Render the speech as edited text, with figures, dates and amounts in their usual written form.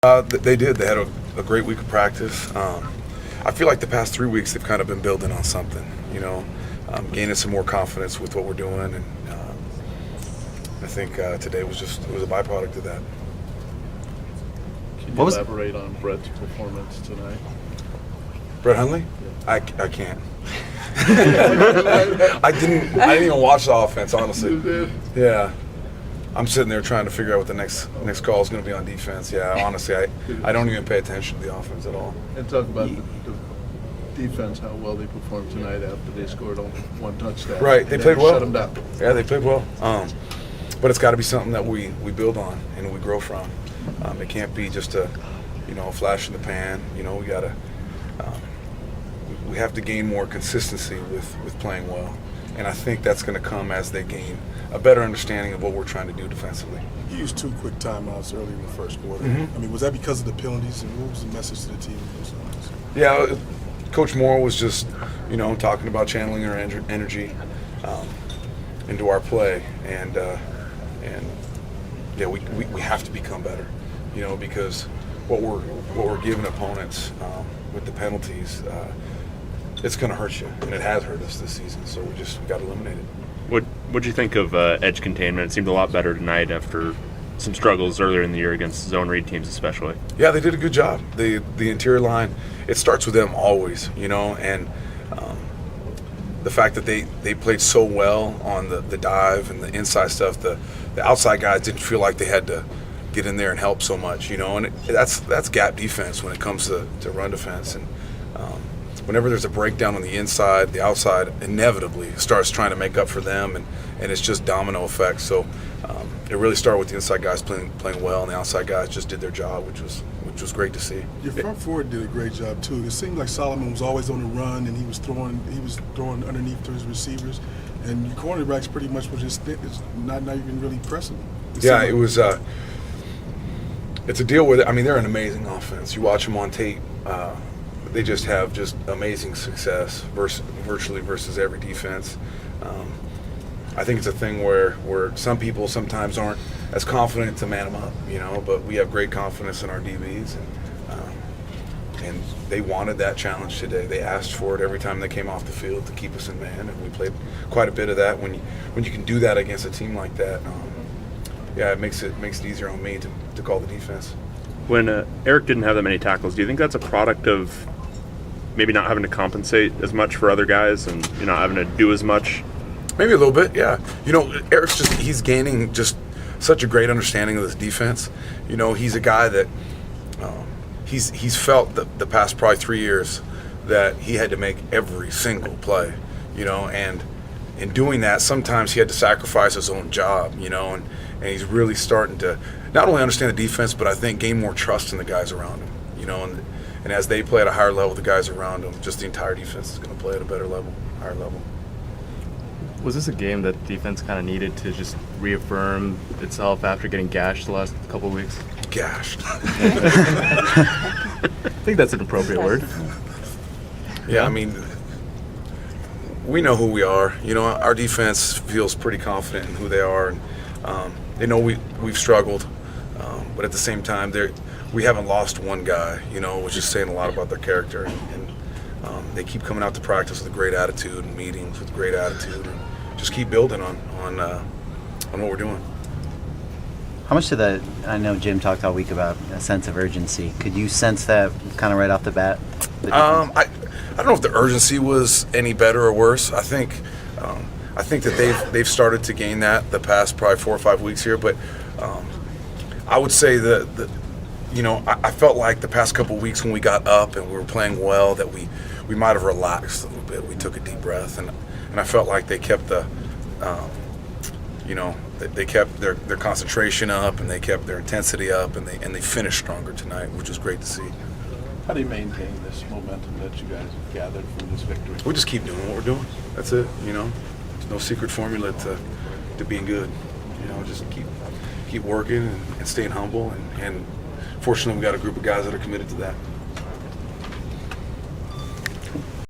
They did. They had a great week of practice. I feel like the past 3 weeks they've kind of been building on something, gaining some more confidence with what we're doing, and I think today was a byproduct of that. Can you elaborate on Brett's performance tonight? Brett Hundley? Yeah. I can't. I didn't even watch the offense, honestly. You did? Yeah. I'm sitting there trying to figure out what the next call is going to be on defense. Yeah, honestly, I don't even pay attention to the offense at all. And talk about the defense, how well they performed tonight after they scored only one touchdown. Right, they played well. Shut them down. Yeah, they played well. But it's got to be something that we build on and we grow from. It can't be just a flash in the pan. We got to we have to gain more consistency with playing well, and I think that's going to come as they gain a better understanding of what we're trying to do defensively. You used 2 quick timeouts early in the first quarter. Mm-hmm. I mean, was that because of the penalties, and what was the message to the team? Yeah, Coach Moore was just, talking about channeling our energy into our play, and yeah, we have to become better, because what we're giving opponents with the penalties, it's going to hurt you, and it has hurt us this season. So we got to eliminate it. What'd you think of edge containment? It seemed a lot better tonight after some struggles earlier in the year against zone read teams, especially. Yeah, they did a good job. The interior line, it starts with them always, and the fact that they played so well on the dive and the inside stuff, the outside guys didn't feel like they had to get in there and help so much, and that's gap defense when it comes to run defense. And whenever there's a breakdown on the inside, the outside inevitably starts trying to make up for them, and it's just domino effect. So it really started with the inside guys playing well, and the outside guys just did their job, which was great to see. Your front forward did a great job too. It seemed like Solomon was always on the run, and he was throwing underneath to his receivers, and your cornerbacks pretty much were just not even really pressing. Yeah, it was. It's a deal with it. I mean, they're an amazing offense. You watch them on tape. They just have amazing success virtually versus every defense. I think it's a thing where some people sometimes aren't as confident to man them up, but we have great confidence in our DBs, and they wanted that challenge today. They asked for it every time they came off the field to keep us in man, and we played quite a bit of that. When you can do that against a team like that, yeah, it makes it easier on me to call the defense. When Eric didn't have that many tackles, do you think that's a product of maybe not having to compensate as much for other guys and not having to do as much? Maybe a little bit, yeah. Eric's he's gaining just such a great understanding of this defense. He's a guy that he's felt the past probably 3 years that he had to make every single play, and in doing that, sometimes he had to sacrifice his own job, and he's really starting to not only understand the defense, but I think gain more trust in the guys around him, and as they play at a higher level, the guys around him, just the entire defense is going to play at a better level, higher level. Was this a game that defense kind of needed to just reaffirm itself after getting gashed the last couple of weeks? Gashed. I think that's an appropriate word. Yeah, I mean, we know who we are. Our defense feels pretty confident in who they are, and they know we've struggled, but at the same time, we haven't lost one guy. Which is saying a lot about their character, and they keep coming out to practice with a great attitude and meetings with great attitude, and just keep building on what we're doing. How much did that? I know Jim talked all week about a sense of urgency. Could you sense that kind of right off the bat? I don't know if the urgency was any better or worse. I think that they've started to gain that the past probably 4 or 5 weeks here. But I would say that I felt like the past couple of weeks when we got up and we were playing well that we might have relaxed a little bit. We took a deep breath, and I felt like they kept they kept their concentration up, and they kept their intensity up, and they finished stronger tonight, which was great to see. How do you maintain this momentum that you guys have gathered from this victory? We just keep doing what we're doing. That's it. There's no secret formula to being good. Just keep working and staying humble, and fortunately we got a group of guys that are committed to that.